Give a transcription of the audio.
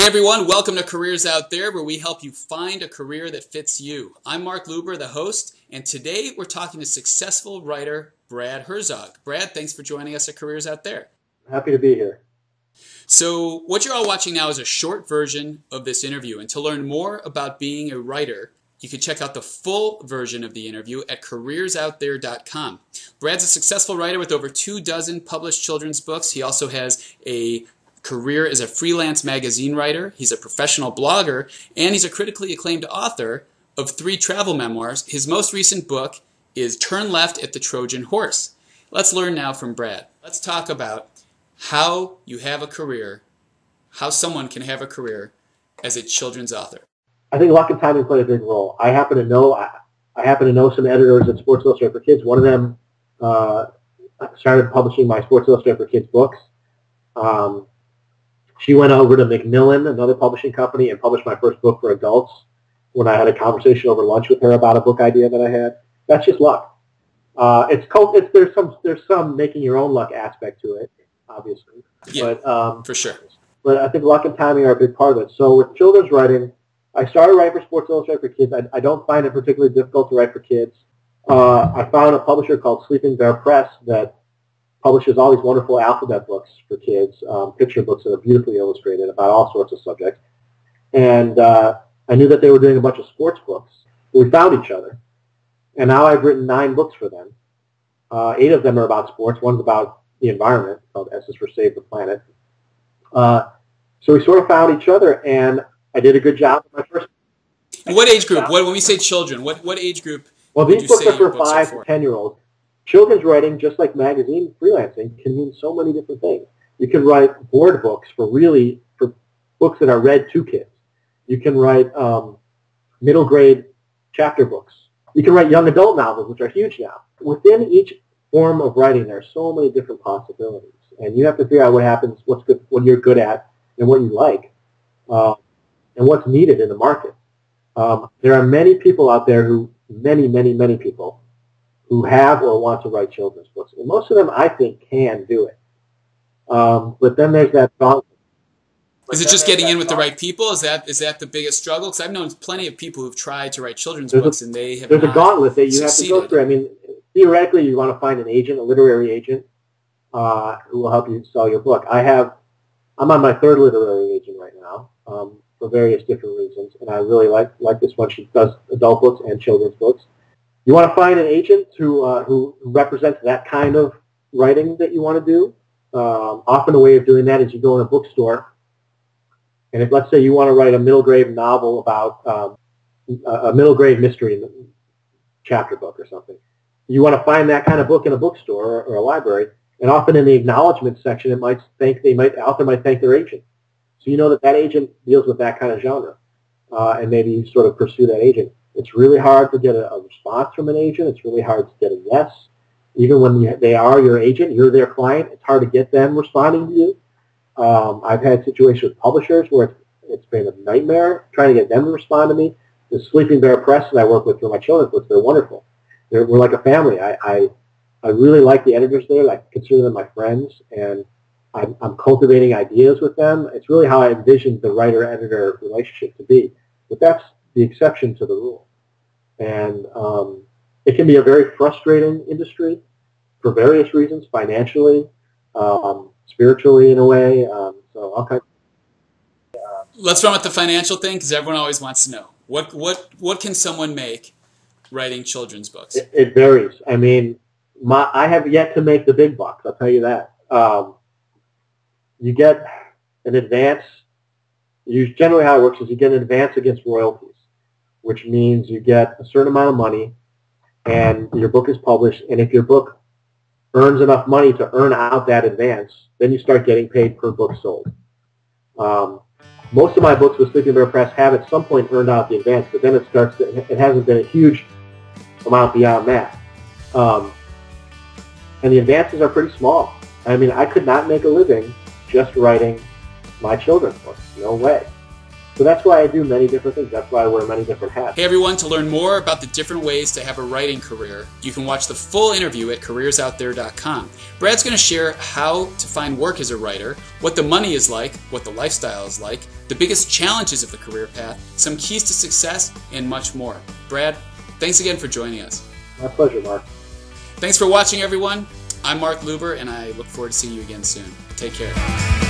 everyone, welcome to Careers Out There, where we help you find a career that fits you. I'm Mark Luber, the host, and today we're talking to successful writer Brad Herzog. Brad, thanks for joining us at Careers Out There. Happy to be here. So what you're all watching now is a short version of this interview, and to learn more about being a writer, you can check out the full version of the interview at careersoutthere.com. Brad's a successful writer with over 24 published children's books. He also has a career as a freelance magazine writer. He's a professional blogger, and he's a critically acclaimed author of 3 travel memoirs. His most recent book is Turn Left at the Trojan Horse. Let's learn now from Brad. Let's talk about how you have a career, how someone can have a career as a children's author. I think luck and timing play a big role. I happen to know some editors at Sports Illustrated for Kids. One of them started publishing my Sports Illustrated for Kids books. She went over to Macmillan, another publishing company, and published my first book for adults when I had a conversation over lunch with her about a book idea that I had. That's just luck. There's some making your own luck aspect to it, obviously. Yeah, but, for sure. But I think luck and timing are a big part of it. So with children's writing, I started writing for Sports Illustrated for Kids. I don't find it particularly difficult to write for kids. I found a publisher called Sleeping Bear Press that publishes all these wonderful alphabet books for kids, picture books that are beautifully illustrated about all sorts of subjects. And I knew that they were doing a bunch of sports books. We found each other. And now I've written 9 books for them. 8 of them are about sports. One's about the environment, called S is for Save the Planet. So we sort of found each other, and I did a good job with my first. What age group? When we say children, what age group? Well, these books are for 5 to 10-year-olds. Children's writing, just like magazine freelancing, can mean so many different things. You can write board books for books that are read to kids. You can write middle grade chapter books. You can write young adult novels, which are huge now. Within each form of writing, there are so many different possibilities, and you have to figure out what happens, what's good, what you're good at, and what you like, and what's needed in the market. There are many people out there many people who have or want to write children's books. And most of them, I think, can do it. But then there's that gauntlet. Is it just getting in with the right people? Is that the biggest struggle? Because I've known plenty of people who've tried to write children's books, and they have There's a gauntlet that you succeeded. have to go through. I mean, theoretically, you want to find an agent, a literary agent, who will help you sell your book. I'm on my 3rd literary agent right now, for various different reasons, and I really like this one. She does adult books and children's books. You want to find an agent who represents that kind of writing that you want to do. Often a way of doing that is you go in a bookstore, and if, let's say, you want to write a middle grade novel about a middle grade mystery chapter book or something, you want to find that kind of book in a bookstore or a library, and often in the acknowledgement section, the author might thank their agent. So you know that agent deals with that kind of genre, and maybe you sort of pursue that agent. It's really hard to get a response from an agent. It's really hard to get a yes. Even when they are your agent, you're their client, it's hard to get them responding to you. I've had situations with publishers where it's been a nightmare trying to get them to respond to me. The Sleeping Bear Press that I work with for my children's books, they're wonderful. We're like a family. I really like the editors there. I consider them my friends, and I'm cultivating ideas with them. It's really how I envisioned the writer-editor relationship to be. But that's the exception to the rule. And it can be a very frustrating industry for various reasons, financially, spiritually in a way. So all kinds. Let's run with the financial thing, because everyone always wants to know. What can someone make writing children's books? It varies. I mean, I have yet to make the big bucks, I'll tell you that. You get an advance. Generally how it works is you get an advance against royalties, which means you get a certain amount of money, and your book is published, and if your book earns enough money to earn out that advance, then you start getting paid per book sold. Most of my books with Sleeping Bear Press have at some point earned out the advance, but then it hasn't been a huge amount beyond that. And the advances are pretty small. I mean, I could not make a living just writing my children's books. No way. So that's why I do many different things. That's why I wear many different hats. Hey everyone, to learn more about the different ways to have a writing career, you can watch the full interview at careersoutThere.com. Brad's going to share how to find work as a writer, what the money is like, what the lifestyle is like, the biggest challenges of the career path, some keys to success, and much more. Brad, thanks again for joining us. My pleasure, Mark. Thanks for watching, everyone. I'm Mark Luber, and I look forward to seeing you again soon. Take care.